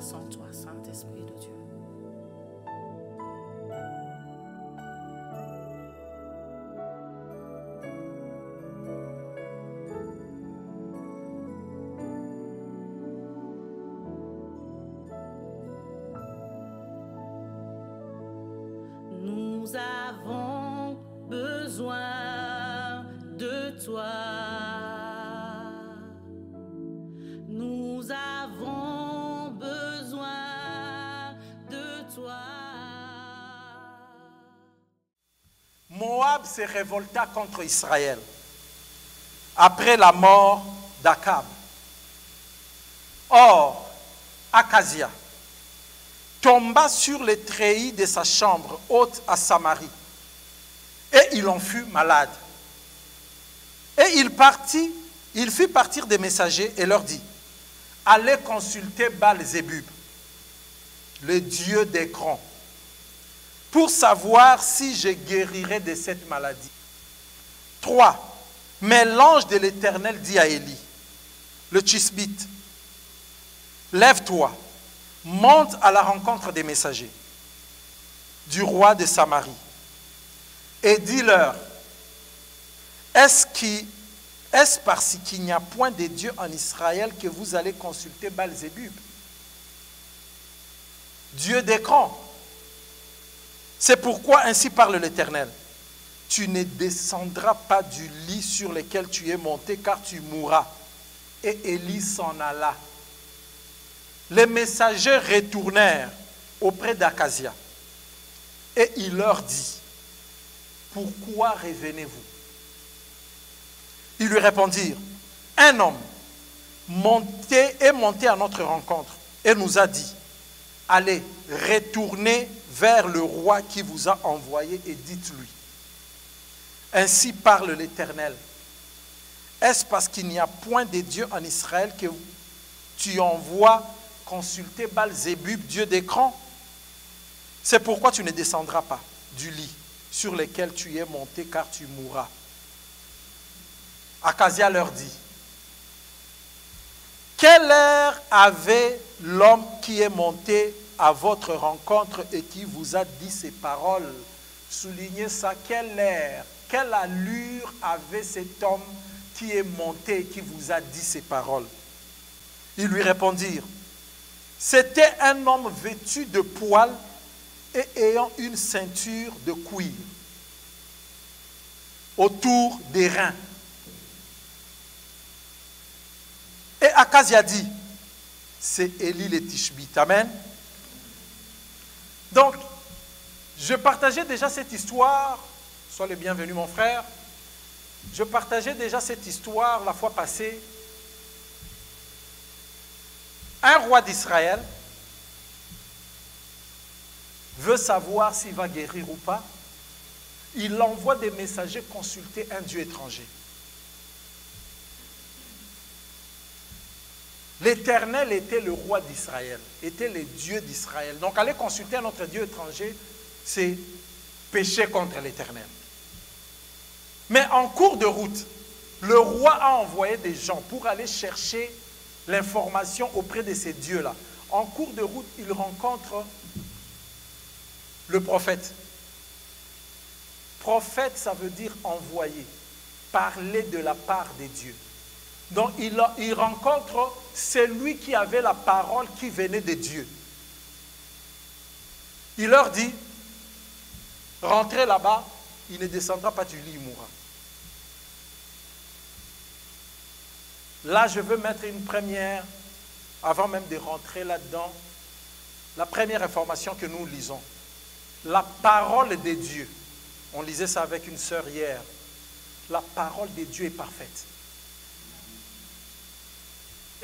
sans toi, Saint-Esprit de Dieu. Nous avons besoin de toi. Nous avons besoin de toi. Moab se révolta contre Israël après la mort d'Akab. Or, Akazia tomba sur les treillis de sa chambre haute à Samarie, et il en fut malade. Et il fit partir des messagers et leur dit, allez consulter Baal-Zébub, le dieu d'Écron, pour savoir si je guérirai de cette maladie. 3. Mais l'ange de l'Éternel dit à Élie, le Tishbite, lève-toi, monte à la rencontre des messagers du roi de Samarie et dis-leur, est-ce parce qu'il n'y a point de Dieu en Israël que vous allez consulter Baal-Zébub, Dieu d'Écron? C'est pourquoi ainsi parle l'Éternel, tu ne descendras pas du lit sur lequel tu es monté, car tu mourras. Et Élie s'en alla. Les messagers retournèrent auprès d'Akazia et il leur dit, pourquoi revenez-vous? Ils lui répondirent, un homme est monté à notre rencontre et nous a dit, allez, retournez vers le roi qui vous a envoyé et dites-lui, ainsi parle l'Éternel, est-ce parce qu'il n'y a point de Dieu en Israël que tu envoies consulter Baal-Zébub, Dieu d'Écron? C'est pourquoi tu ne descendras pas du lit sur lequel tu es monté, car tu mourras. Akazia leur dit, quelle heure avait l'homme qui est monté à votre rencontre et qui vous a dit ces paroles? Soulignez ça, quelle heure, quelle allure avait cet homme qui est monté et qui vous a dit ces paroles? Ils lui répondirent, c'était un homme vêtu de poils et ayant une ceinture de cuir autour des reins. Et Akazia dit, c'est Élie le Tishbite. Amen. Donc, je partageais déjà cette histoire, sois le bienvenu mon frère, je partageais déjà cette histoire la fois passée. Un roi d'Israël veut savoir s'il va guérir ou pas. Il envoie des messagers consulter un dieu étranger. L'Éternel était le roi d'Israël, était le Dieu d'Israël. Donc aller consulter un autre Dieu étranger, c'est pécher contre l'Éternel. Mais en cours de route, le roi a envoyé des gens pour aller chercher l'information auprès de ces dieux-là. En cours de route, il rencontre le prophète. Prophète, ça veut dire envoyé, parler de la part des dieux. Donc il rencontre celui qui avait la parole qui venait de Dieu. Il leur dit, rentrez là-bas, il ne descendra pas du lit, il mourra. Là, je veux mettre une première, avant même de rentrer là-dedans, la première information que nous lisons. La parole de Dieu. On lisait ça avec une sœur hier. La parole de Dieu est parfaite.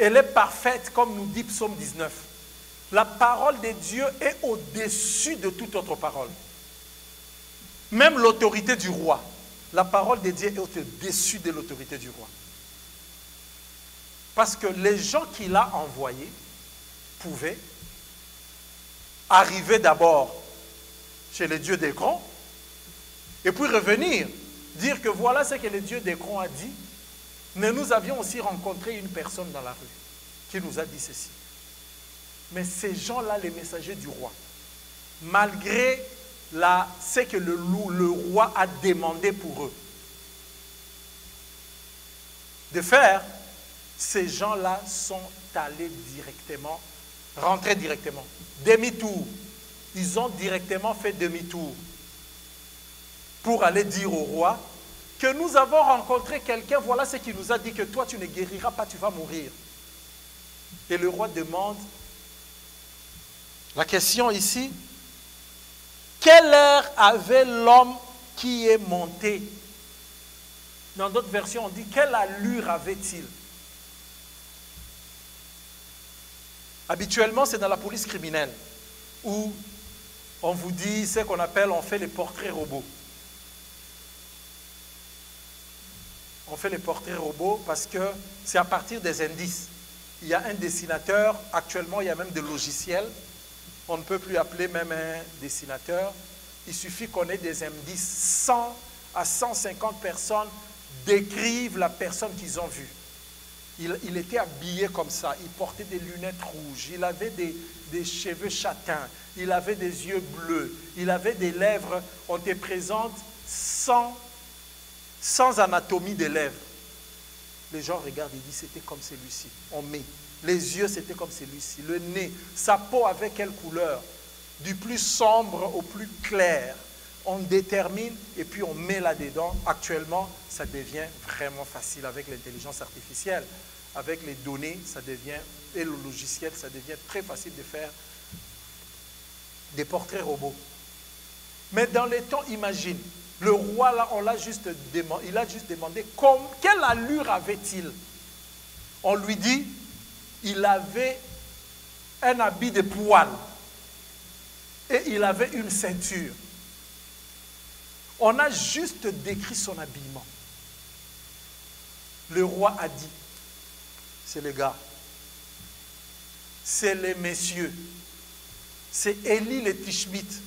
Elle est parfaite, comme nous dit Psaume 19. La parole de Dieu est au-dessus de toute autre parole. Même l'autorité du roi. La parole de Dieu est au-dessus de l'autorité du roi. Parce que les gens qu'il a envoyés pouvaient arriver d'abord chez le Dieu d'Écron et puis revenir, dire que voilà ce que le Dieu d'Écron a dit. Mais nous avions aussi rencontré une personne dans la rue qui nous a dit ceci. Mais ces gens-là, les messagers du roi, malgré ce que le roi a demandé pour eux de faire, ces gens-là sont allés directement, rentrés directement, demi-tour. Ils ont directement fait demi-tour pour aller dire au roi que nous avons rencontré quelqu'un, voilà ce qu'il nous a dit, que toi tu ne guériras pas, tu vas mourir. Et le roi demande, la question ici, quelle heure avait l'homme qui est monté? Dans d'autres versions, on dit, quelle allure avait-il? Habituellement, c'est dans la police criminelle, où on vous dit ce qu'on appelle, on fait les portraits robots. On fait les portraits robots parce que c'est à partir des indices. Il y a un dessinateur, actuellement il y a même des logiciels. On ne peut plus appeler même un dessinateur. Il suffit qu'on ait des indices. 100 à 150 personnes décrivent la personne qu'ils ont vue. Il était habillé comme ça, il portait des lunettes rouges, il avait des cheveux châtains, il avait des yeux bleus, il avait des lèvres. On te présente sans anatomie des lèvres. Les gens regardent et disent c'était comme celui-ci. On met. Les yeux c'était comme celui-ci. Le nez, sa peau avait quelle couleur? Du plus sombre au plus clair. On détermine et puis on met là-dedans. Actuellement, ça devient vraiment facile avec l'intelligence artificielle. Avec les données, ça devient, et le logiciel, ça devient très facile de faire des portraits robots. Mais dans les temps, imagine, le roi, là, il a juste demandé quelle allure avait-il? On lui dit, il avait un habit de poil et il avait une ceinture. On a juste décrit son habillement. Le roi a dit, c'est les gars, c'est les messieurs, c'est Élie le Tishbite.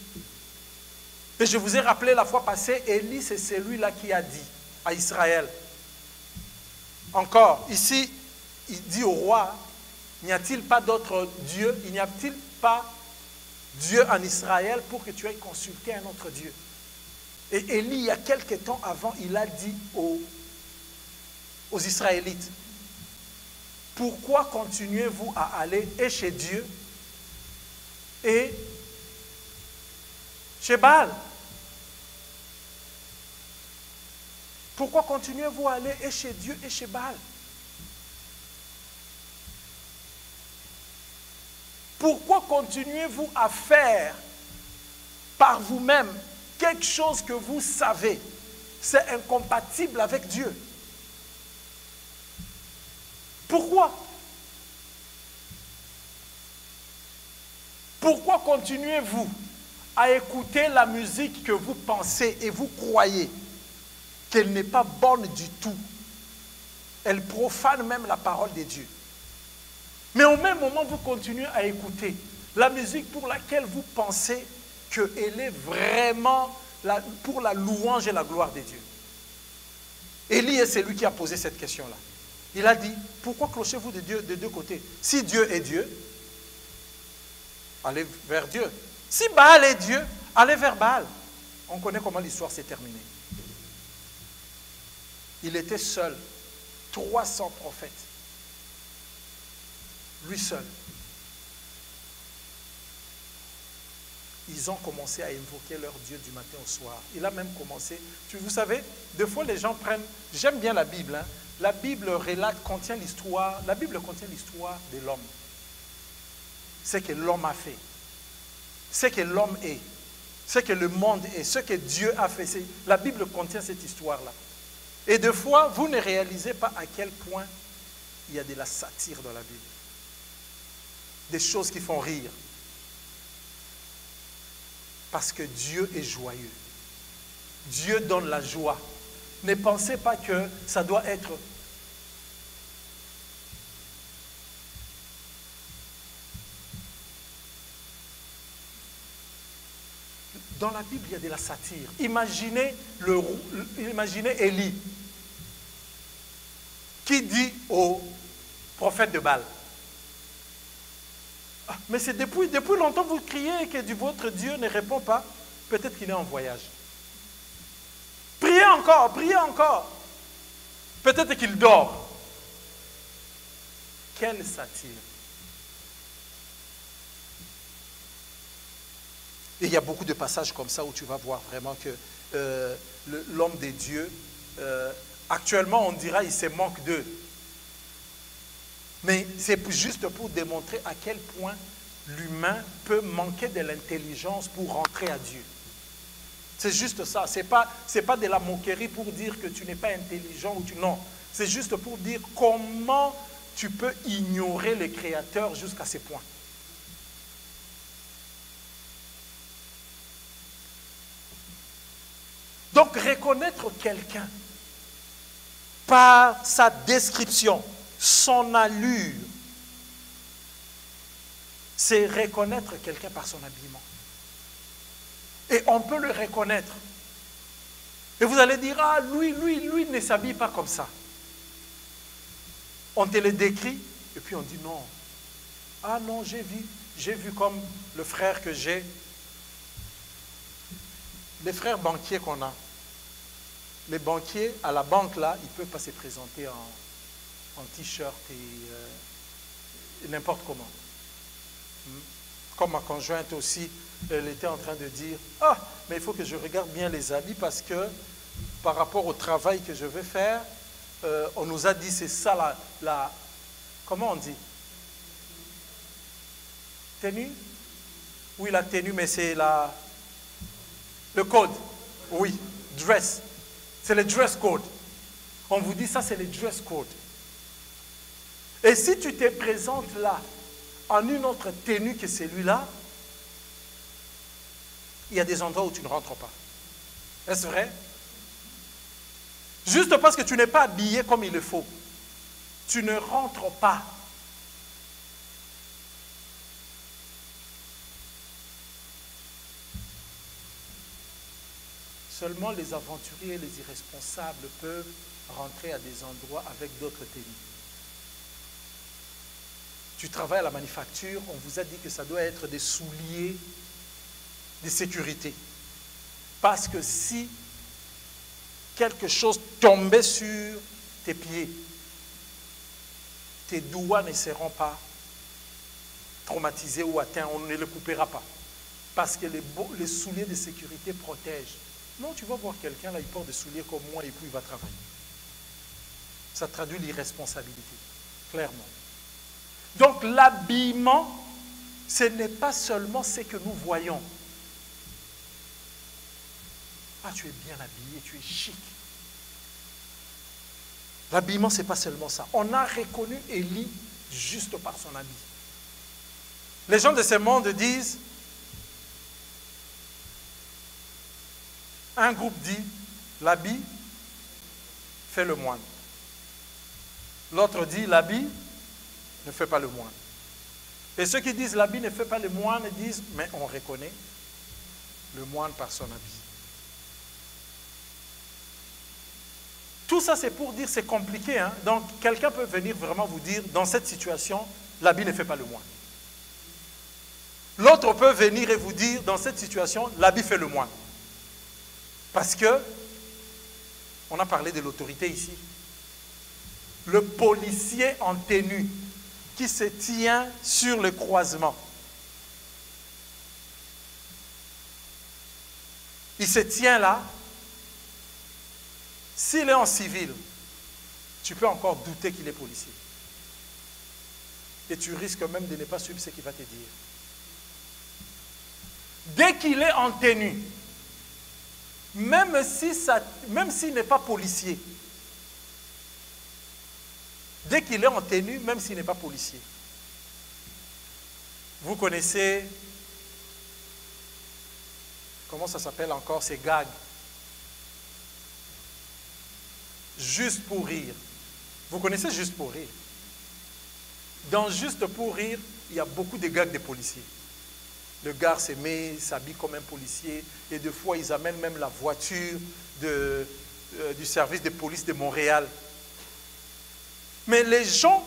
Et je vous ai rappelé la fois passée, Élie c'est celui-là qui a dit à Israël. Encore, ici, il dit au roi, n'y a-t-il pas d'autre Dieu? Il n'y a-t-il pas Dieu en Israël pour que tu ailles consulter un autre Dieu? Et Élie, il y a quelque temps avant, il a dit aux Israélites, pourquoi continuez-vous à aller et chez Dieu et chez Baal? Pourquoi continuez-vous à aller et chez Dieu et chez Baal? Pourquoi continuez-vous à faire par vous-même quelque chose que vous savez, c'est incompatible avec Dieu? Pourquoi? Pourquoi continuez-vous à écouter la musique que vous pensez et vous croyez qu'elle n'est pas bonne du tout? Elle profane même la parole de Dieu. Mais au même moment, vous continuez à écouter la musique pour laquelle vous pensez qu'elle est vraiment pour la louange et la gloire de Dieu. Élie est celui qui a posé cette question-là. Il a dit, pourquoi clochez-vous de Dieu de deux côtés? Si Dieu est Dieu, allez vers Dieu. Si Baal est Dieu, allez vers Baal. On connaît comment l'histoire s'est terminée. Il était seul, 300 prophètes. Lui seul. Ils ont commencé à invoquer leur Dieu du matin au soir. Il a même commencé, vous savez, des fois les gens prennent, j'aime bien la Bible, hein. La Bible contient l'histoire, la Bible contient l'histoire de l'homme. Ce que l'homme a fait, ce que l'homme est, ce que le monde est, ce que Dieu a fait. La Bible contient cette histoire-là. Et des fois, vous ne réalisez pas à quel point il y a de la satire dans la Bible. Des choses qui font rire. Parce que Dieu est joyeux. Dieu donne la joie. Ne pensez pas que ça doit être... Dans la Bible, il y a de la satire. Imaginez Élie qui dit au prophète de Baal, Mais c'est depuis longtemps que vous criez que votre Dieu ne répond pas. Peut-être qu'il est en voyage. Priez encore, priez encore. Peut-être qu'il dort. Quelle satire. Et il y a beaucoup de passages comme ça où tu vas voir vraiment que l'homme des dieux, actuellement on dira il se manque d'eux. Mais c'est juste pour démontrer à quel point l'humain peut manquer de l'intelligence pour rentrer à Dieu. C'est juste ça. Ce n'est pas de la moquerie pour dire que tu n'es pas intelligent ou non. C'est juste pour dire comment tu peux ignorer le Créateur jusqu'à ce point. Donc, reconnaître quelqu'un par sa description, son allure, c'est reconnaître quelqu'un par son habillement. Et on peut le reconnaître. Et vous allez dire, ah, lui ne s'habille pas comme ça. On te le décrit, et puis on dit non. Ah non, j'ai vu comme le frère que j'ai. Les frères banquiers qu'on a. Les banquiers, à la banque là, ils ne peuvent pas se présenter en t-shirt et n'importe comment. Comme ma conjointe aussi, elle était en train de dire, ah, mais il faut que je regarde bien les habits parce que par rapport au travail que je vais faire, on nous a dit c'est ça la comment on dit? Tenue? Oui, la tenue, mais c'est le code. Oui, dress. C'est le dress code. On vous dit ça, c'est le dress code. Et si tu te présentes là, en une autre tenue que celui-là, il y a des endroits où tu ne rentres pas. Est-ce vrai? Juste parce que tu n'es pas habillé comme il le faut, tu ne rentres pas. Seulement les aventuriers et les irresponsables peuvent rentrer à des endroits avec d'autres tenues. Tu travailles à la manufacture, on vous a dit que ça doit être des souliers de sécurité. Parce que si quelque chose tombait sur tes pieds, tes doigts ne seront pas traumatisés ou atteints, on ne les coupera pas. Parce que les souliers de sécurité protègent. Non, tu vas voir quelqu'un, là, il porte des souliers comme moi et puis il va travailler. Ça traduit l'irresponsabilité, clairement. Donc l'habillement, ce n'est pas seulement ce que nous voyons. Ah, tu es bien habillé, tu es chic. L'habillement, ce n'est pas seulement ça. On a reconnu Élie juste par son habit. Les gens de ce monde disent, un groupe dit, l'habit fait le moine. L'autre dit, l'habit ne fait pas le moine. Et ceux qui disent l'habit ne fait pas le moine disent, mais on reconnaît le moine par son habit. Tout ça, c'est pour dire, c'est compliqué. Hein? Donc, quelqu'un peut venir vraiment vous dire, dans cette situation, l'habit ne fait pas le moine. L'autre peut venir et vous dire, dans cette situation, l'habit fait le moine. Parce que, on a parlé de l'autorité ici. Le policier en tenue qui se tient sur le croisement. Il se tient là. S'il est en civil, tu peux encore douter qu'il est policier. Et tu risques même de ne pas suivre ce qu'il va te dire. Dès qu'il est en tenue, même s'il n'est pas policier, dès qu'il est en tenue, même s'il n'est pas policier, vous connaissez, comment ça s'appelle encore, ces gags? Juste pour rire. Vous connaissez Juste pour rire? Dans Juste pour rire, il y a beaucoup de gags de policiers. Le gars s'habille comme un policier et des fois ils amènent même la voiture du service de police de Montréal. Mais les gens,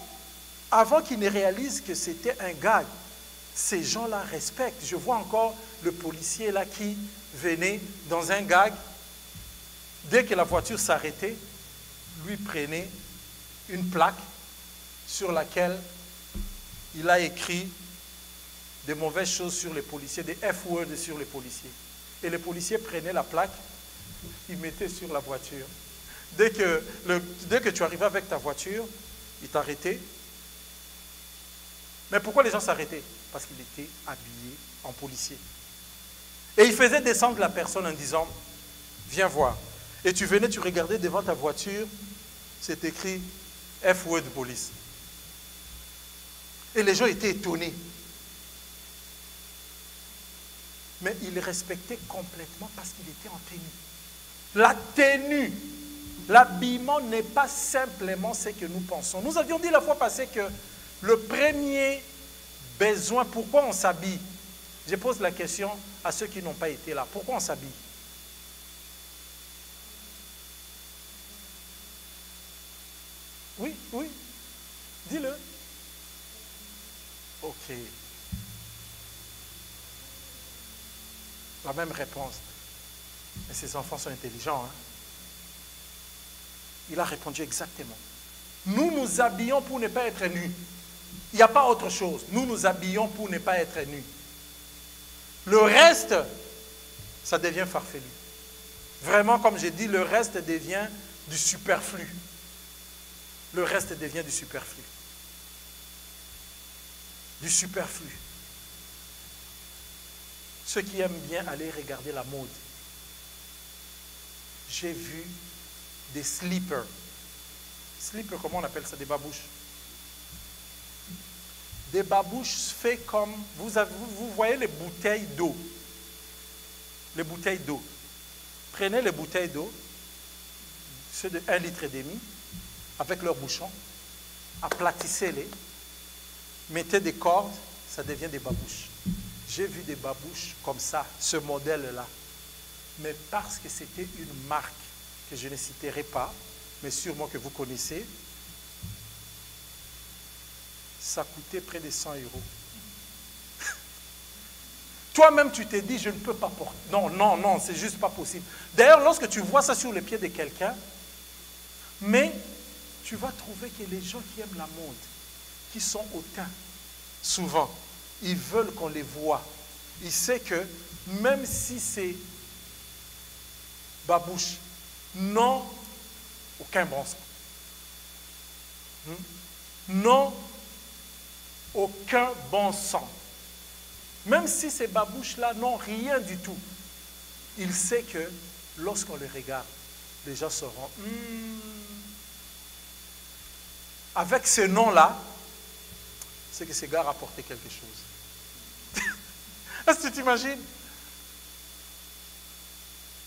avant qu'ils ne réalisent que c'était un gag, ces gens-là respectent. Je vois encore le policier là qui venait dans un gag. Dès que la voiture s'arrêtait, lui prenait une plaque sur laquelle il a écrit des mauvaises choses sur les policiers, des F-words sur les policiers. Et les policiers prenaient la plaque, ils mettaient sur la voiture. Dès que tu arrivais avec ta voiture, ils t'arrêtaient. Mais pourquoi les gens s'arrêtaient? Parce qu'il était habillé en policier. Et il faisait descendre la personne en disant, viens voir. Et tu venais, tu regardais devant ta voiture, c'est écrit F-word police. Et les gens étaient étonnés. Mais il respectait complètement parce qu'il était en tenue. La tenue, l'habillement n'est pas simplement ce que nous pensons. Nous avions dit la fois passée que le premier besoin, pourquoi on s'habille? Je pose la question à ceux qui n'ont pas été là. Pourquoi on s'habille? Oui, oui. Dis-le. Ok. La même réponse. Mais ces enfants sont intelligents. Hein? Il a répondu exactement. Nous nous habillons pour ne pas être nus. Il n'y a pas autre chose. Nous nous habillons pour ne pas être nus. Le reste, ça devient farfelu. Vraiment, comme j'ai dit, le reste devient du superflu. Le reste devient du superflu. Du superflu. Ceux qui aiment bien aller regarder la mode. J'ai vu des slippers. Slippers, comment on appelle ça? Des babouches. Des babouches faits comme... Vous voyez les bouteilles d'eau. Les bouteilles d'eau. Prenez les bouteilles d'eau, ceux de 1,5 litre, avec leur bouchon, aplatissez-les, mettez des cordes, ça devient des babouches. J'ai vu des babouches comme ça, ce modèle-là. Mais parce que c'était une marque que je ne citerai pas, mais sûrement que vous connaissez, ça coûtait près de 100 €. Toi-même, tu t'es dit, je ne peux pas porter. Non, non, non, c'est juste pas possible. D'ailleurs, lorsque tu vois ça sur les pieds de quelqu'un, mais tu vas trouver que les gens qui aiment la mode, qui sont hautains, souvent, ils veulent qu'on les voie. Ils savent que même si c'est babouche, non, aucun bon sens. Non, aucun bon sens. Même si ces babouches-là n'ont rien du tout, il sait que lorsqu'on les regarde, les gens sauront, avec ce nom-là, c'est que ces gars rapportaient quelque chose. Est-ce que tu t'imagines?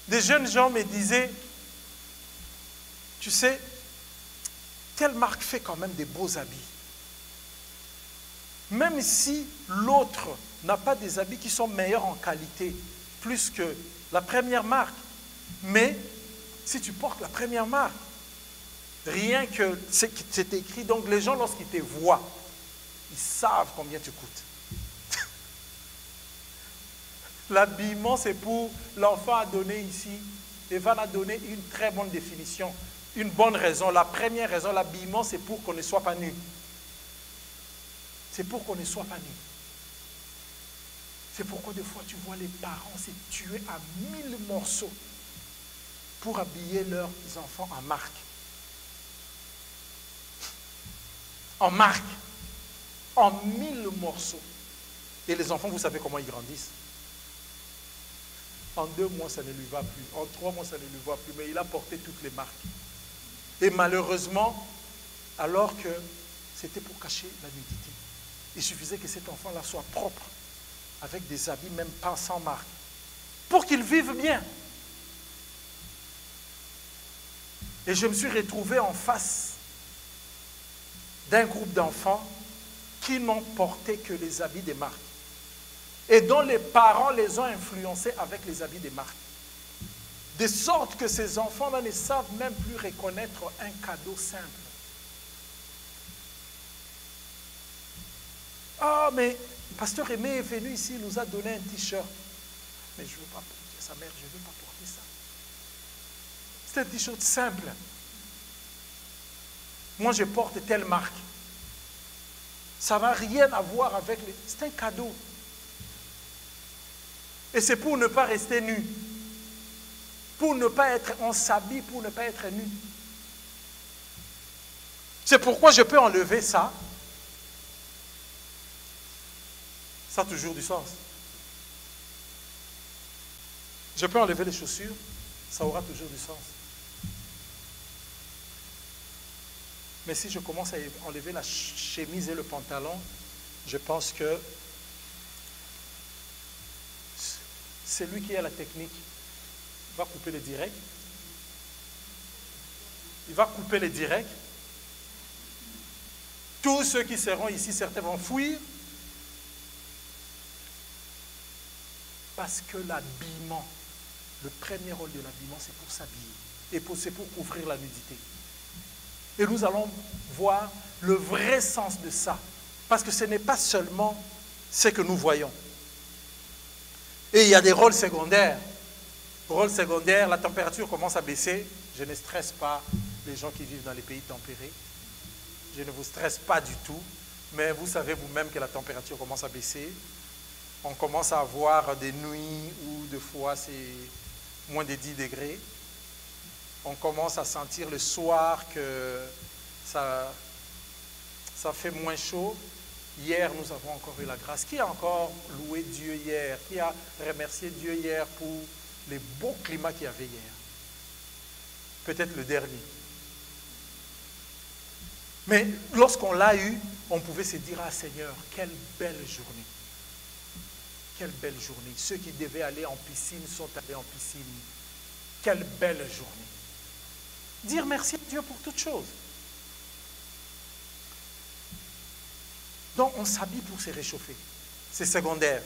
Des jeunes gens me disaient, tu sais, telle marque fait quand même des beaux habits. Même si l'autre n'a pas des habits qui sont meilleurs en qualité, plus que la première marque. Mais si tu portes la première marque, rien que c'est écrit, donc les gens lorsqu'ils te voient, ils savent combien tu coûtes. L'habillement, c'est pour l'enfant a donné ici. Evan a donné une très bonne définition, une bonne raison. La première raison, l'habillement, c'est pour qu'on ne soit pas nu. C'est pour qu'on ne soit pas nu. C'est pourquoi des fois tu vois les parents se tuer à 1000 morceaux pour habiller leurs enfants en marque. En marque. En 1000 morceaux. Et les enfants, vous savez comment ils grandissent. En 2 mois, ça ne lui va plus. En 3 mois, ça ne lui va plus. Mais il a porté toutes les marques. Et malheureusement, alors que c'était pour cacher la nudité, il suffisait que cet enfant-là soit propre, avec des habits même pas sans marque, pour qu'il vive bien. Et je me suis retrouvé en face d'un groupe d'enfants qui n'ont porté que les habits des marques et dont les parents les ont influencés avec les habits des marques. De sorte que ces enfants-là ne savent même plus reconnaître un cadeau simple. Ah, mais Pasteur Aimé est venu ici, il nous a donné un t-shirt. Mais je ne veux pas porter sa mère, je ne veux pas porter ça. C'est un t-shirt simple. Moi, je porte telle marque. Ça n'a rien à voir avec les... C'est un cadeau. Et c'est pour ne pas rester nu. Pour ne pas être... On s'habille pour ne pas être nu. C'est pourquoi je peux enlever ça. Ça a toujours du sens. Je peux enlever les chaussures, ça aura toujours du sens. Mais si je commence à enlever la chemise et le pantalon, je pense que c'est lui qui a la technique. Il va couper les directs. Il va couper les directs. Tous ceux qui seront ici, certains vont fuir. Parce que l'habillement, le premier rôle de l'habillement, c'est pour s'habiller. Et c'est pour couvrir la nudité. Et nous allons voir le vrai sens de ça. Parce que ce n'est pas seulement ce que nous voyons. Et il y a des rôles secondaires. Rôle secondaire, la température commence à baisser. Je ne stresse pas les gens qui vivent dans les pays tempérés. Je ne vous stresse pas du tout. Mais vous savez vous-même que la température commence à baisser. On commence à avoir des nuits où des fois c'est moins de 10 degrés. On commence à sentir le soir que ça fait moins chaud. Hier, nous avons encore eu la grâce. Qui a encore loué Dieu hier? Qui a remercié Dieu hier pour les beaux climats qu'il y avait hier? Peut-être le dernier. Mais lorsqu'on l'a eu, on pouvait se dire, ah Seigneur, quelle belle journée. Quelle belle journée. Ceux qui devaient aller en piscine sont allés en piscine. Quelle belle journée. Dire merci à Dieu pour toutes choses. Donc on s'habille pour se réchauffer. C'est secondaire.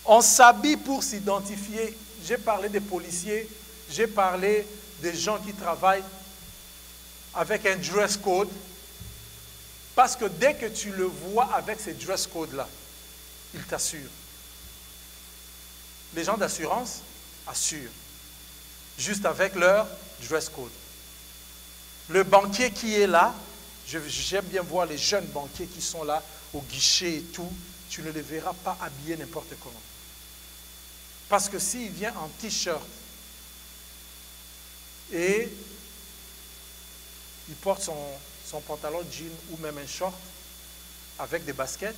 On s'habille pour s'identifier. J'ai parlé des policiers, j'ai parlé des gens qui travaillent avec un dress code. Parce que dès que tu le vois avec ces dress codes-là, il t'assure. Les gens d'assurance assurent. Juste avec leur dress code. Le banquier qui est là, j'aime bien voir les jeunes banquiers qui sont là au guichet et tout, tu ne les verras pas habillés n'importe comment. Parce que s'il vient en t-shirt et il porte son pantalon jean ou même un short avec des baskets,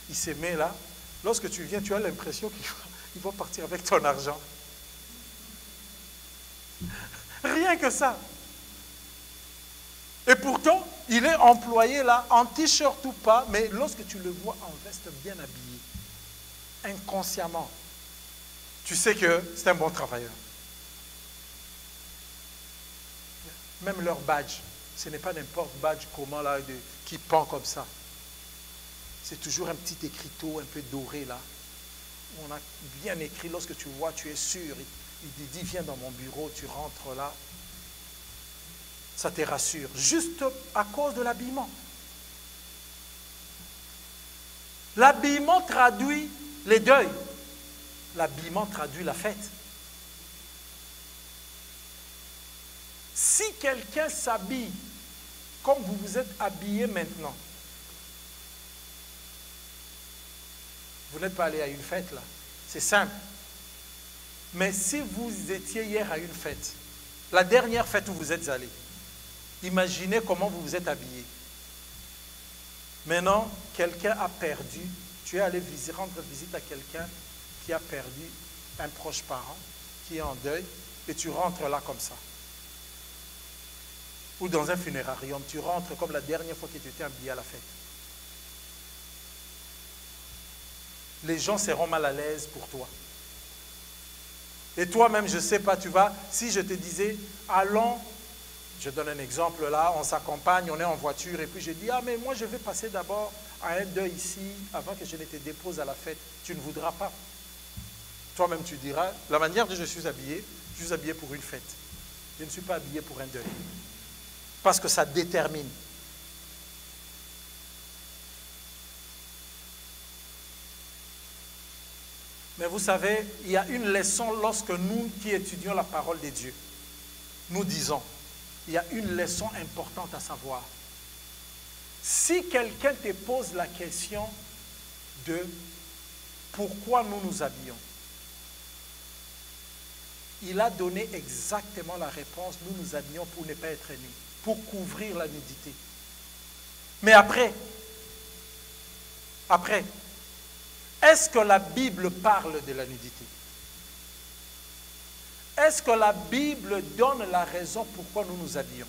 il se met là. Lorsque tu viens, tu as l'impression qu'il va partir avec ton argent. Rien que ça. Et pourtant, il est employé là, en t-shirt ou pas, mais lorsque tu le vois en veste bien habillé, inconsciemment, tu sais que c'est un bon travailleur. Même leur badge, ce n'est pas n'importe badge comment là, qui pend comme ça. C'est toujours un petit écriteau un peu doré là. On a bien écrit, lorsque tu vois, tu es sûr. Il dit, viens dans mon bureau, tu rentres là. Ça te rassure, juste à cause de l'habillement. L'habillement traduit les deuils. L'habillement traduit la fête. Si quelqu'un s'habille comme vous vous êtes habillé maintenant, vous n'êtes pas allé à une fête là, c'est simple. Mais si vous étiez hier à une fête, la dernière fête où vous êtes allé, imaginez comment vous vous êtes habillé. Maintenant, quelqu'un a perdu, tu es allé rendre visite à quelqu'un qui a perdu un proche parent, qui est en deuil, et tu rentres là comme ça. Ou dans un funérarium, tu rentres comme la dernière fois que tu étais habillé à la fête. Les gens seront mal à l'aise pour toi. Et toi-même, je ne sais pas, tu vas, si je te disais, allons, je donne un exemple là, on s'accompagne, on est en voiture, et puis je dis, ah mais moi je vais passer d'abord à un deuil ici, avant que je ne te dépose à la fête, tu ne voudras pas. Toi-même tu diras, la manière dont je suis habillé pour une fête. Je ne suis pas habillé pour un deuil. Parce que ça détermine. Mais vous savez, il y a une leçon lorsque nous qui étudions la parole de Dieu, nous disons, il y a une leçon importante à savoir. Si quelqu'un te pose la question de pourquoi nous nous habillons, il a donné exactement la réponse. Nous nous habillons pour ne pas être nus, pour couvrir la nudité. Mais après, est-ce que la Bible parle de la nudité? Est-ce que la Bible donne la raison pourquoi nous nous habillons?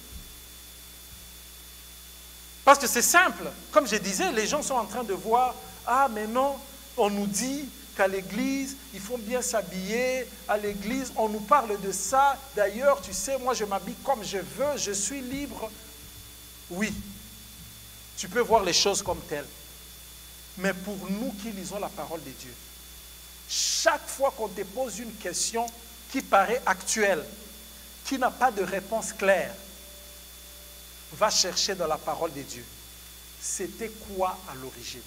Parce que c'est simple. Comme je disais, les gens sont en train de voir, ah mais non, on nous dit qu'à l'église, il faut bien s'habiller. À l'église, on nous parle de ça. D'ailleurs, tu sais, moi je m'habille comme je veux, je suis libre. Oui, tu peux voir les choses comme telles. Mais pour nous qui lisons la parole de Dieu, chaque fois qu'on te pose une question qui paraît actuelle, qui n'a pas de réponse claire, va chercher dans la parole de Dieu. C'était quoi à l'origine?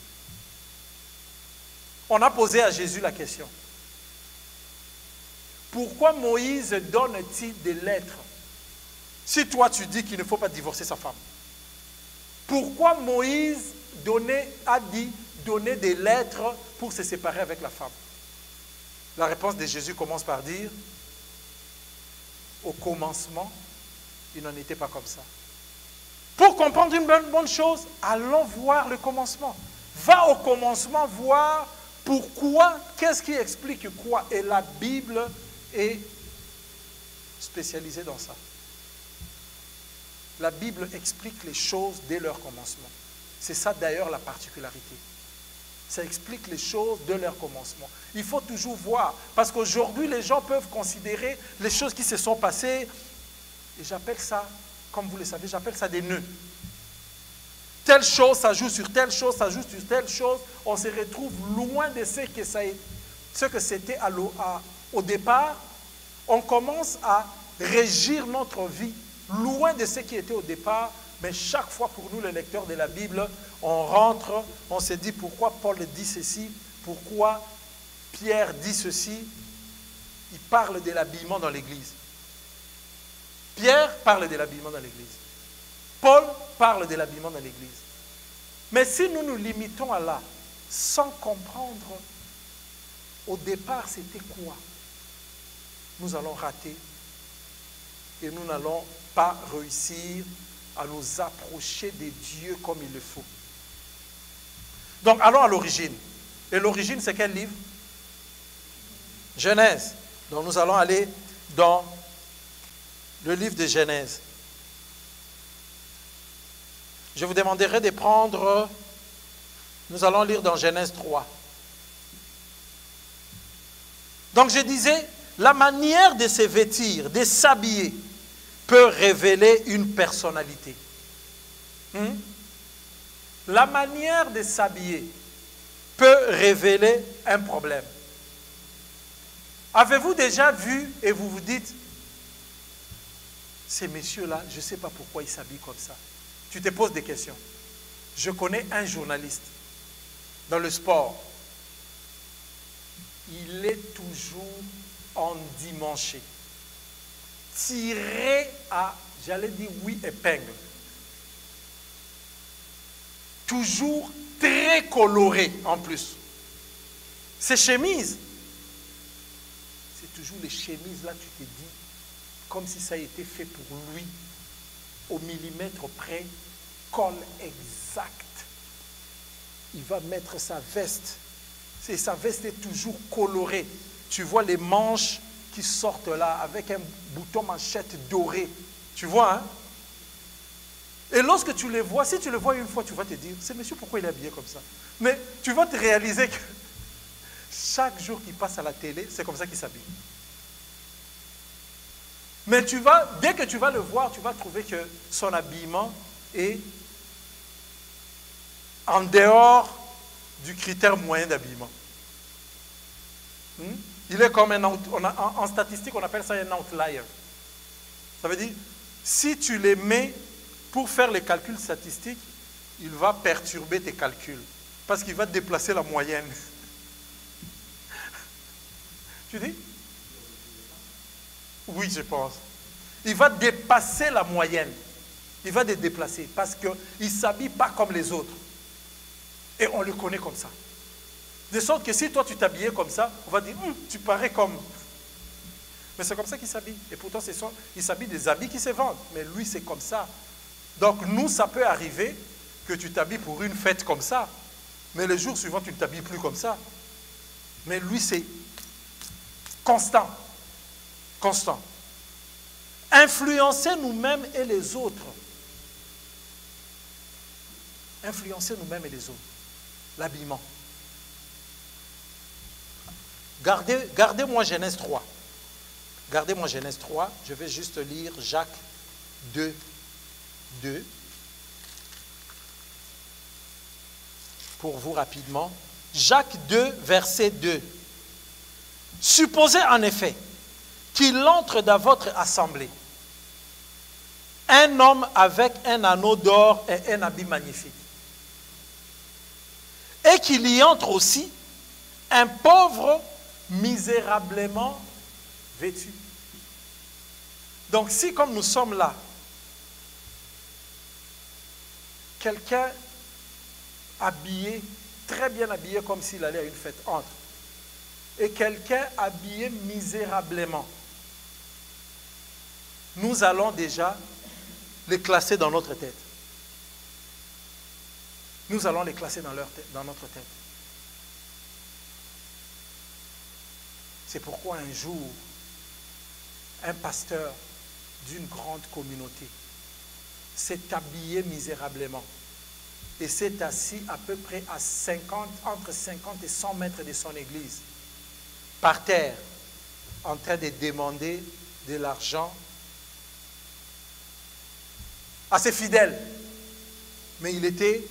On a posé à Jésus la question. Pourquoi Moïse donne-t-il des lettres si toi tu dis qu'il ne faut pas divorcer sa femme? Pourquoi Moïse a dit donner des lettres pour se séparer avec la femme? La réponse de Jésus commence par dire, au commencement, il n'en était pas comme ça. Pour comprendre une bonne chose, allons voir le commencement. Va au commencement voir pourquoi, qu'est-ce qui explique quoi. Et la Bible est spécialisée dans ça. La Bible explique les choses dès leur commencement. C'est ça d'ailleurs la particularité. Ça explique les choses de leur commencement. Il faut toujours voir, parce qu'aujourd'hui les gens peuvent considérer les choses qui se sont passées, et j'appelle ça, comme vous le savez, j'appelle ça des nœuds. Telle chose s'ajoute sur telle chose, s'ajoute sur telle chose, on se retrouve loin de ce que c'était au départ. On commence à régir notre vie loin de ce qui était au départ, mais chaque fois pour nous, les lecteurs de la Bible, on rentre, on se dit pourquoi Paul dit ceci, pourquoi Pierre dit ceci. Il parle de l'habillement dans l'église. Pierre parle de l'habillement dans l'église. Paul parle de l'habillement dans l'église. Mais si nous nous limitons à là, sans comprendre au départ c'était quoi, nous allons rater et nous n'allons pas réussir à nous approcher des dieux comme il le faut. Donc allons à l'origine. Et l'origine c'est quel livre? Genèse. Donc nous allons aller dans le livre de Genèse. Je vous demanderai de prendre, nous allons lire dans Genèse 3. Donc je disais, la manière de se vêtir, de s'habiller, peut révéler une personnalité. La manière de s'habiller peut révéler un problème. Avez-vous déjà vu et vous vous dites, ces messieurs-là, je ne sais pas pourquoi ils s'habillent comme ça. Tu te poses des questions. Je connais un journaliste dans le sport. Il est toujours endimanché. Tiré à, j'allais dire oui, épingle. Toujours très coloré en plus. Ses chemises, c'est toujours les chemises là, tu te dis, comme si ça a été fait pour lui, au millimètre près, col exact. Il va mettre sa veste. Sa veste est toujours colorée. Tu vois les manches qui sortent là avec un bouton manchette doré. Tu vois, hein? Et lorsque tu les vois, si tu le vois une fois, tu vas te dire, c'est monsieur, pourquoi il est habillé comme ça? Mais tu vas te réaliser que chaque jour qu'il passe à la télé, c'est comme ça qu'il s'habille. Mais dès que tu vas le voir, tu vas trouver que son habillement est en dehors du critère moyen d'habillement. Il est comme en statistique, on appelle ça un outlier. Ça veut dire, si tu les mets pour faire les calculs statistiques, il va perturber tes calculs. Parce qu'il va déplacer la moyenne. Tu dis? Oui, je pense. Il va dépasser la moyenne. Il va te déplacer parce qu'il ne s'habille pas comme les autres. Et on le connaît comme ça. De sorte que si toi tu t'habillais comme ça, on va dire, tu parais comme... Mais c'est comme ça qu'il s'habille. Et pourtant, il s'habille des habits qui se vendent. Mais lui, c'est comme ça. Donc nous, ça peut arriver que tu t'habilles pour une fête comme ça. Mais le jour suivant, tu ne t'habilles plus comme ça. Mais lui, c'est constant. Constant. Influencer nous-mêmes et les autres. Influencer nous-mêmes et les autres. L'habillement. Gardez-moi Genèse 3. Gardez-moi Genèse 3. Je vais juste lire Jacques 2, 2. Pour vous rapidement. Jacques 2, verset 2. Supposez en effet qu'il entre dans votre assemblée un homme avec un anneau d'or et un habit magnifique. Et qu'il y entre aussi un pauvre misérablement vêtu. Donc si comme nous sommes là, quelqu'un habillé, très bien habillé comme s'il allait à une fête entre, et quelqu'un habillé misérablement, nous allons déjà les classer dans notre tête. Nous allons les classer dans notre tête. C'est pourquoi un jour, un pasteur d'une grande communauté s'est habillé misérablement et s'est assis à peu près à entre 50 et 100 mètres de son église, par terre, en train de demander de l'argent à ses fidèles. Mais il était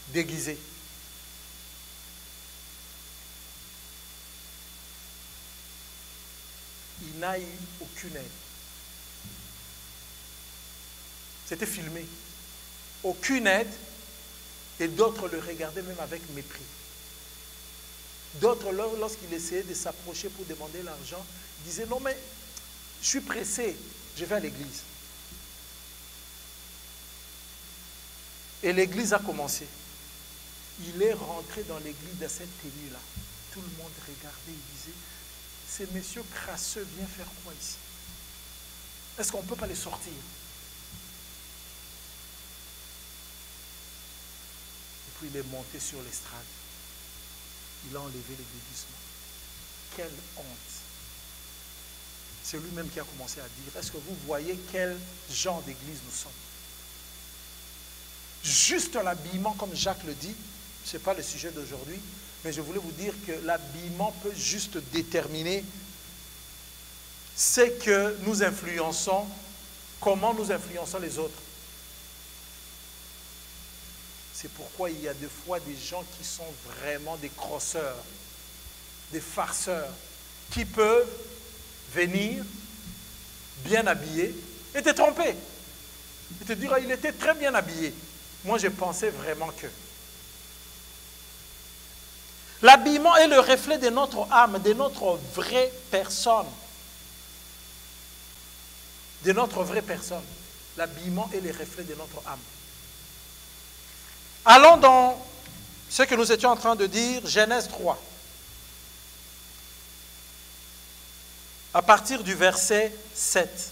déguisé. Il n'a eu aucune aide. C'était filmé. Aucune aide. Et d'autres le regardaient même avec mépris. D'autres, lorsqu'il essayait de s'approcher pour demander l'argent, disaient, non mais, je suis pressé, je vais à l'église. Et l'église a commencé. Il est rentré dans l'église de cette tenue-là. Tout le monde regardait, il disait, ces messieurs crasseux viennent faire quoi ici? Est-ce qu'on ne peut pas les sortir? Et puis il est monté sur l'estrade. Il a enlevé les déguisements. Quelle honte! C'est lui-même qui a commencé à dire, est-ce que vous voyez quel genre d'église nous sommes? Juste l'habillement, comme Jacques le dit, ce n'est pas le sujet d'aujourd'hui, mais je voulais vous dire que l'habillement peut juste déterminer ce que nous influençons, comment nous influençons les autres. C'est pourquoi il y a des fois des gens qui sont vraiment des crosseurs, des farceurs, qui peuvent venir bien habillés et te tromper. Et te dire, il était très bien habillé. Moi, je pensais vraiment que. L'habillement est le reflet de notre âme, de notre vraie personne. De notre vraie personne. L'habillement est le reflet de notre âme. Allons dans ce que nous étions en train de dire, Genèse 3. À partir du verset 7.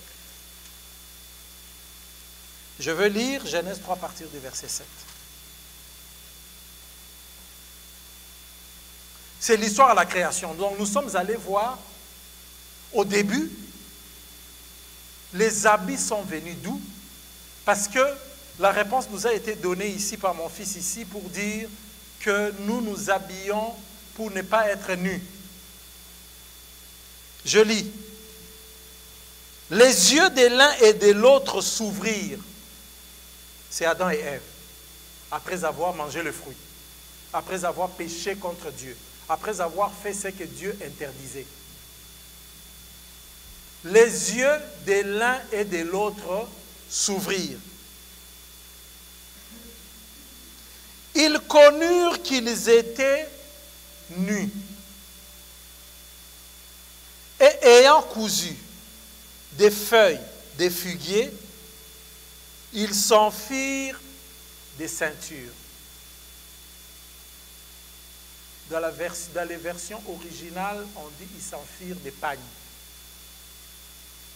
Je veux lire Genèse 3 à partir du verset 7. C'est l'histoire à la création. Donc nous sommes allés voir au début, les habits sont venus d'où? Parce que la réponse nous a été donnée ici par mon fils ici pour dire que nous nous habillons pour ne pas être nus. Je lis. Les yeux de l'un et de l'autre s'ouvrirent. C'est Adam et Ève. Après avoir mangé le fruit. Après avoir péché contre Dieu. Après avoir fait ce que Dieu interdisait. Les yeux de l'un et de l'autre s'ouvrirent. Ils connurent qu'ils étaient nus. Et ayant cousu des feuilles des figuiers, ils s'en firent des ceintures. Dans les versions originales, on dit ils s'en firent des pagnes.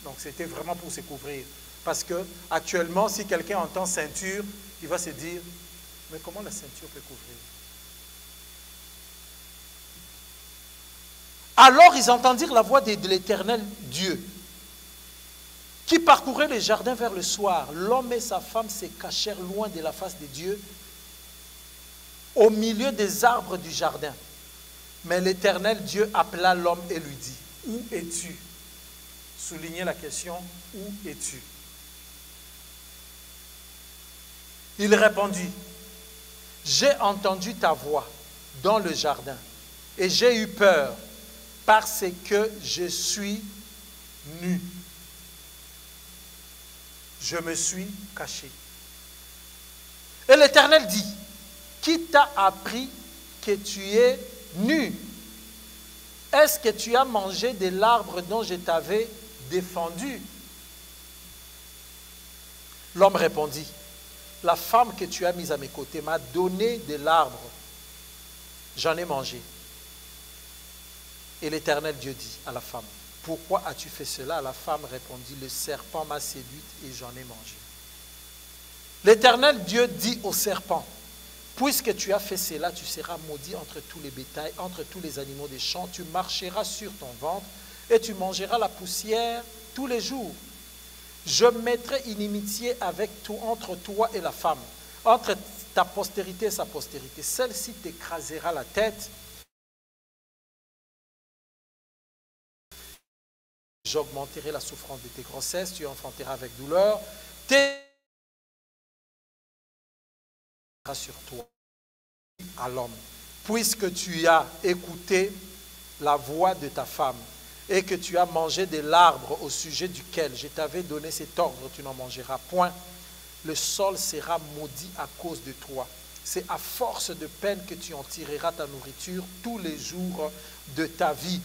Donc c'était vraiment pour se couvrir. Parce que actuellement, si quelqu'un entend ceinture, il va se dire, mais comment la ceinture peut couvrir? Alors ils entendirent la voix de l'Éternel Dieu, qui parcourait les jardins vers le soir. L'homme et sa femme se cachèrent loin de la face de Dieu, au milieu des arbres du jardin. Mais l'Éternel Dieu appela l'homme et lui dit, où es-tu? Soulignez la question, où es-tu? Il répondit, j'ai entendu ta voix dans le jardin et j'ai eu peur parce que je suis nu. Je me suis caché. Et l'Éternel dit, qui t'a appris que tu es nu? Est-ce que tu as mangé de l'arbre dont je t'avais défendu? L'homme répondit, la femme que tu as mise à mes côtés m'a donné de l'arbre. J'en ai mangé. Et l'Éternel Dieu dit à la femme, pourquoi as-tu fait cela? La femme répondit, le serpent m'a séduite et j'en ai mangé. L'Éternel Dieu dit au serpent, puisque tu as fait cela, tu seras maudit entre tous les bétails, entre tous les animaux des champs, tu marcheras sur ton ventre et tu mangeras la poussière tous les jours. Je mettrai inimitié avec toi, entre toi et la femme, entre ta postérité et sa postérité. Celle-ci t'écrasera la tête. J'augmenterai la souffrance de tes grossesses, tu enfanteras avec douleur. Sur toi à l'homme, puisque tu as écouté la voix de ta femme et que tu as mangé de l'arbre au sujet duquel je t'avais donné cet ordre, tu n'en mangeras point. Le sol sera maudit à cause de toi. C'est à force de peine que tu en tireras ta nourriture tous les jours de ta vie.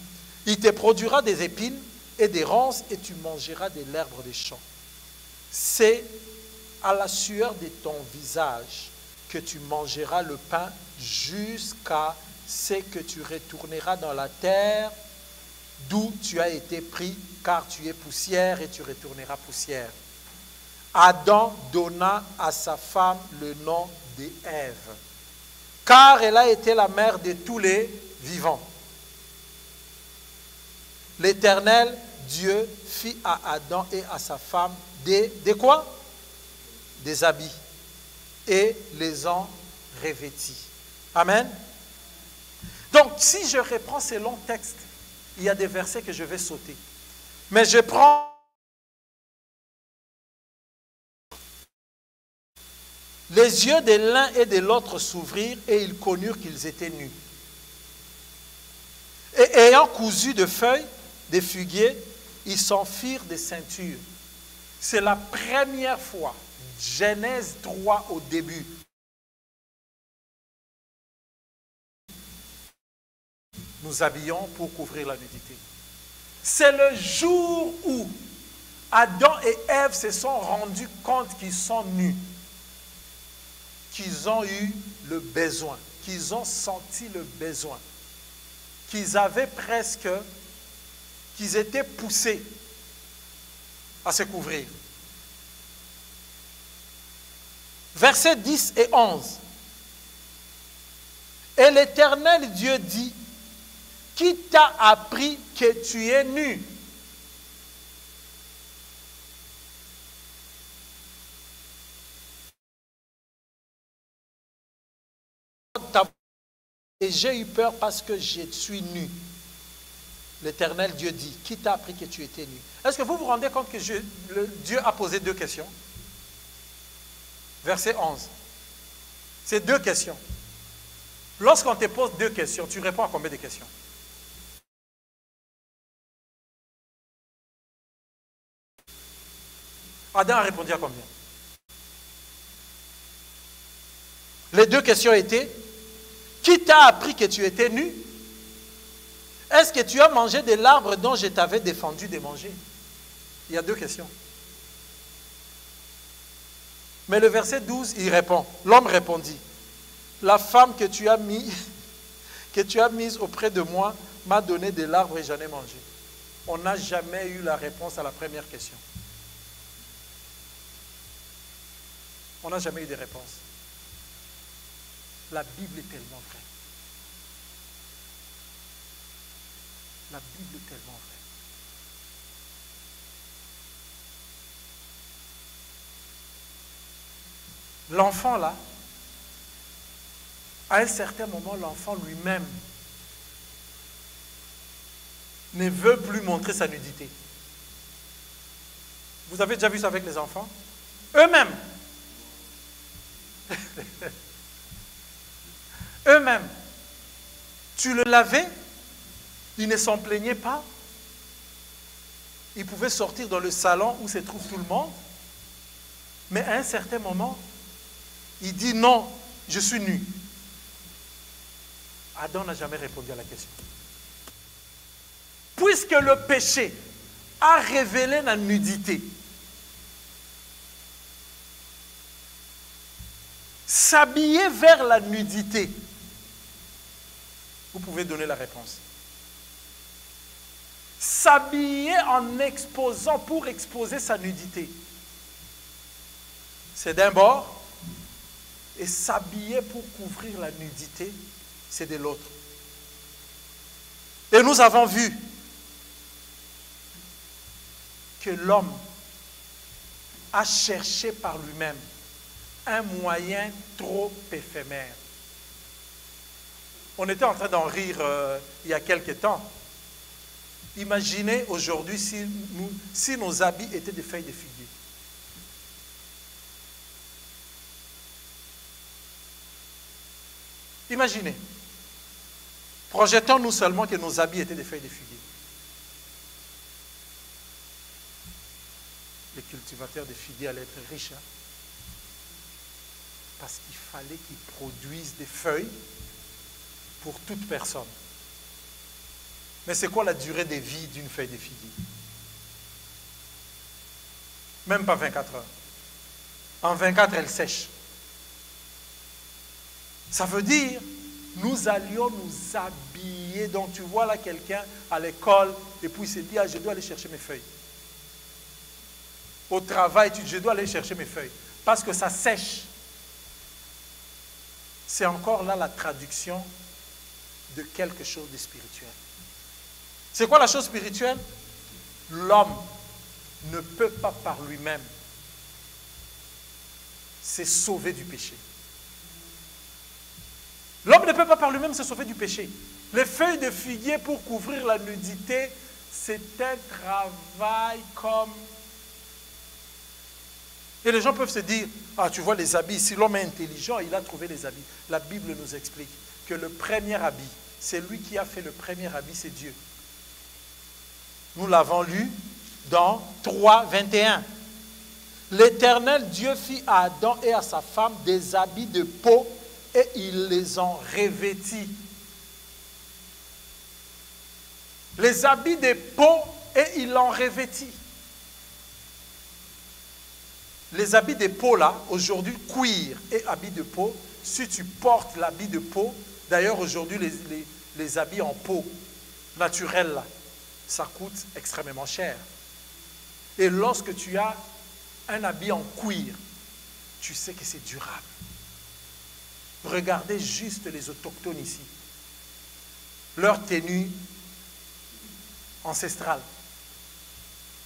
Il te produira des épines et des ronces et tu mangeras de l'herbe des champs. C'est à la sueur de ton visage que tu mangeras le pain jusqu'à ce que tu retourneras dans la terre d'où tu as été pris, car tu es poussière et tu retourneras poussière. Adam donna à sa femme le nom d'Ève, car elle a été la mère de tous les vivants. L'Éternel Dieu fit à Adam et à sa femme des quoi? Des habits, et les en revêtit. Amen. Donc, si je reprends ces longs textes, il y a des versets que je vais sauter. Mais je prends les yeux de l'un et de l'autre s'ouvrirent et ils connurent qu'ils étaient nus. Et ayant cousu de feuilles, des figuiers, ils s'en firent des ceintures. C'est la première fois, Genèse 3 au début. Nous habillons pour couvrir la nudité. C'est le jour où Adam et Ève se sont rendus compte qu'ils sont nus, qu'ils ont eu le besoin, qu'ils ont senti le besoin, qu'ils avaient presque, qu'ils étaient poussés à se couvrir. Versets 10 et 11. Et l'Éternel Dieu dit, qui t'a appris que tu es nu? Et j'ai eu peur parce que je suis nu. L'Éternel Dieu dit, qui t'a appris que tu étais nu? Est-ce que vous vous rendez compte que Dieu a posé deux questions? Verset 11. C'est deux questions. Lorsqu'on te pose deux questions, tu réponds à combien de questions? Adam a répondu à combien? Les deux questions étaient, qui t'a appris que tu étais nu? est-ce que tu as mangé de l'arbre dont je t'avais défendu de manger? Il y a deux questions. Mais le verset 12, il répond. L'homme répondit, la femme que tu as mise auprès de moi m'a donné de l'arbre et j'en ai mangé. On n'a jamais eu la réponse à la première question. On n'a jamais eu de réponse. La Bible est tellement vraie. La Bible est tellement vraie. L'enfant là, à un certain moment, l'enfant lui-même ne veut plus montrer sa nudité. Vous avez déjà vu ça avec les enfants? Eux-mêmes. Eux-mêmes. Tu le lavais, ils ne s'en plaignaient pas. Ils pouvaient sortir dans le salon où se trouve tout le monde. Mais à un certain moment, il dit non, je suis nu. Adam n'a jamais répondu à la question. Puisque le péché a révélé la nudité, s'habiller vers la nudité, vous pouvez donner la réponse. S'habiller en exposant pour exposer sa nudité, c'est d'un bord, et s'habiller pour couvrir la nudité, c'est de l'autre. Et nous avons vu que l'homme a cherché par lui-même un moyen trop éphémère. On était en train d'en rire il y a quelque temps. Imaginez aujourd'hui si nos habits étaient des feuilles de figuier. Imaginez. Projetons-nous seulement que nos habits étaient des feuilles de figuier. Les cultivateurs de figuier allaient être riches. Hein? Parce qu'il fallait qu'ils produisent des feuilles pour toute personne. Mais c'est quoi la durée de vie d'une feuille de figuier? Même pas 24 heures. En 24, elle sèche. Ça veut dire, nous allions nous habiller. Donc tu vois là quelqu'un à l'école et puis il se dit, ah, je dois aller chercher mes feuilles. Au travail, je dois aller chercher mes feuilles. Parce que ça sèche. C'est encore là la traduction de quelque chose de spirituel. C'est quoi la chose spirituelle? L'homme ne peut pas par lui-même se sauver du péché. L'homme ne peut pas par lui-même se sauver du péché. Les feuilles de figuier pour couvrir la nudité, c'est un travail comme... Et les gens peuvent se dire, ah tu vois les habits, si l'homme est intelligent, il a trouvé les habits. La Bible nous explique que le premier habit, c'est lui qui a fait le premier habit, c'est Dieu. Nous l'avons lu dans 3, 21. L'Éternel Dieu fit à Adam et à sa femme des habits de peau et ils les ont revêtis. Les habits de peau et ils l'ont revêti. Les habits de peau là, aujourd'hui, cuir et habits de peau, si tu portes l'habit de peau, d'ailleurs aujourd'hui les habits en peau naturelle là, ça coûte extrêmement cher. Et lorsque tu as un habit en cuir, tu sais que c'est durable. Regardez juste les autochtones ici. Leur tenue ancestrale.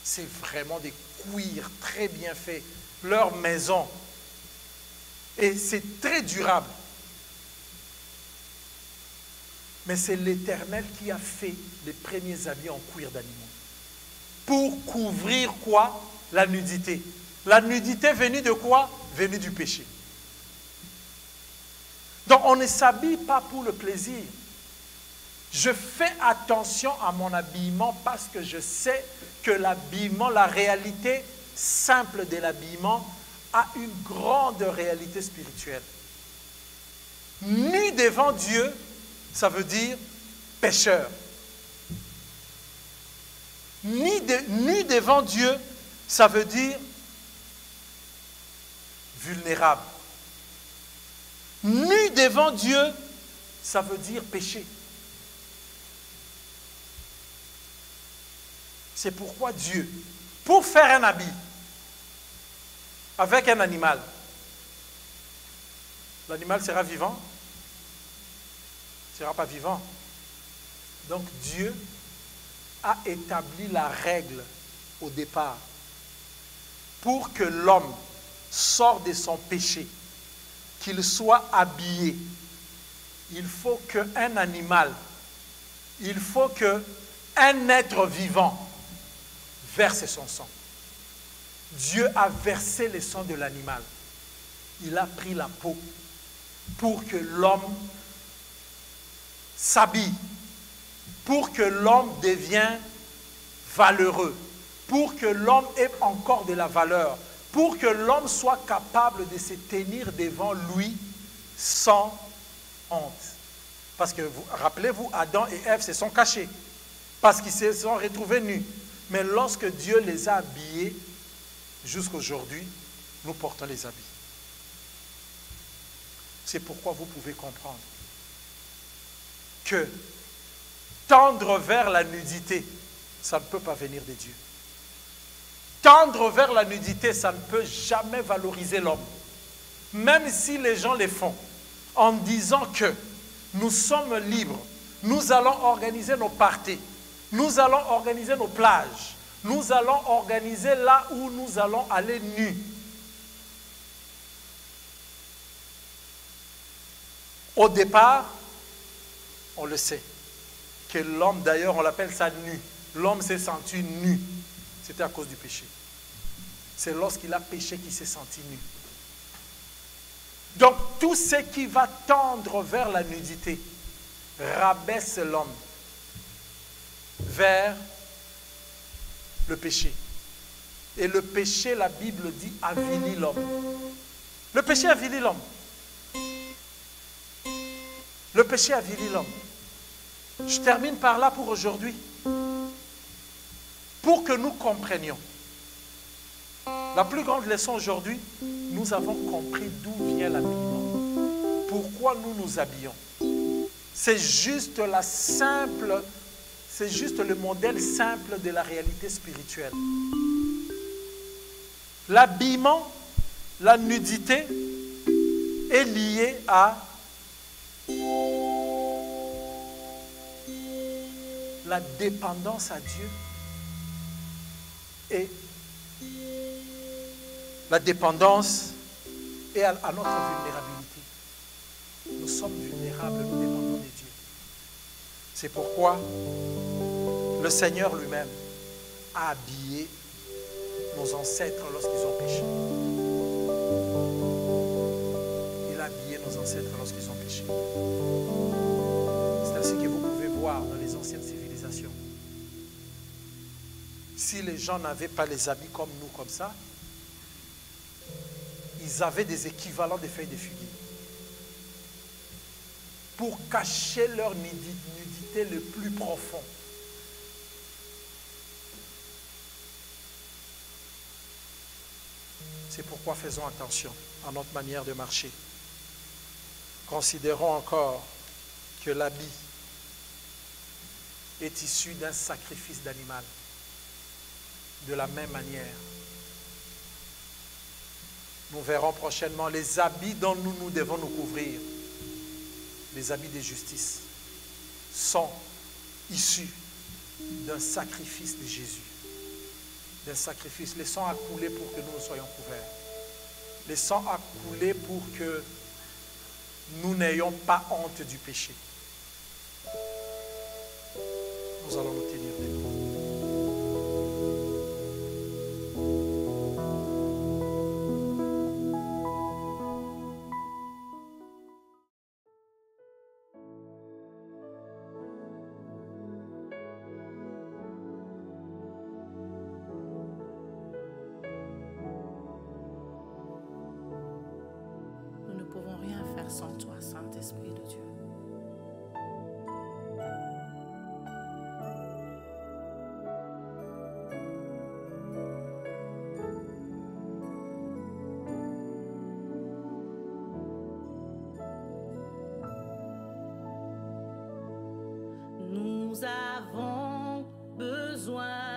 C'est vraiment des cuirs très bien faits. Leur maison. Et c'est très durable. Mais c'est l'Éternel qui a fait les premiers habits en cuir d'animaux. Pour couvrir quoi? La nudité. La nudité venue de quoi? Venue du péché. Donc on ne s'habille pas pour le plaisir. Je fais attention à mon habillement parce que je sais que l'habillement, la réalité simple de l'habillement a une grande réalité spirituelle. Nu devant Dieu, ça veut dire pécheur. Nu devant Dieu, ça veut dire vulnérable. Nu devant Dieu, ça veut dire péché. C'est pourquoi Dieu, pour faire un habit avec un animal, l'animal sera vivant? Il ne sera pas vivant. Donc Dieu a établi la règle au départ pour que l'homme sorte de son péché, qu'il soit habillé. Il faut qu'un animal, il faut qu'un être vivant verse son sang. Dieu a versé le sang de l'animal. Il a pris la peau pour que l'homme s'habille, pour que l'homme devienne valeureux, pour que l'homme ait encore de la valeur, pour que l'homme soit capable de se tenir devant lui sans honte. Parce que, rappelez-vous, Adam et Ève se sont cachés, parce qu'ils se sont retrouvés nus. Mais lorsque Dieu les a habillés, jusqu'aujourd'hui, nous portons les habits. C'est pourquoi vous pouvez comprendre que tendre vers la nudité, ça ne peut pas venir de Dieu. Tendre vers la nudité, ça ne peut jamais valoriser l'homme. Même si les gens le font, en disant que nous sommes libres, nous allons organiser nos parties, nous allons organiser nos plages, nous allons organiser là où nous allons aller nus. Au départ, on le sait, que l'homme, d'ailleurs, on l'appelle ça nu. L'homme s'est senti nu. C'était à cause du péché. C'est lorsqu'il a péché qu'il s'est senti nu. Donc, tout ce qui va tendre vers la nudité rabaisse l'homme vers le péché. Et le péché, la Bible dit, avilit l'homme. Le péché avilit l'homme. Le péché avilit l'homme. Je termine par là pour aujourd'hui. Pour que nous comprenions. La plus grande leçon aujourd'hui, nous avons compris d'où vient l'habillement. Pourquoi nous nous habillons. C'est juste c'est juste le modèle simple de la réalité spirituelle. L'habillement, la nudité est liée à la dépendance à Dieu et la dépendance et à notre vulnérabilité. Nous sommes vulnérables, nous dépendons de Dieu. C'est pourquoi le Seigneur lui-même a habillé nos ancêtres lorsqu'ils ont péché. Il a habillé nos ancêtres lorsqu'ils ont péché. C'est ainsi que vous pouvez voir dans les anciennes civilisations. Si les gens n'avaient pas les habits comme nous, comme ça, ils avaient des équivalents de feuilles de figuier pour cacher leur nudité le plus profond. C'est pourquoi faisons attention à notre manière de marcher. Considérons encore que l'habit est issu d'un sacrifice d'animal. De la même manière, nous verrons prochainement les habits dont nous devons nous couvrir, les habits de justice, sont issus d'un sacrifice de Jésus. D'un sacrifice. Le sang a coulé pour que nous soyons couverts. Le sang a coulé pour que nous n'ayons pas honte du péché. Nous allons nous tenir debout. Sans toi, Saint-Esprit de Dieu. Nous avons besoin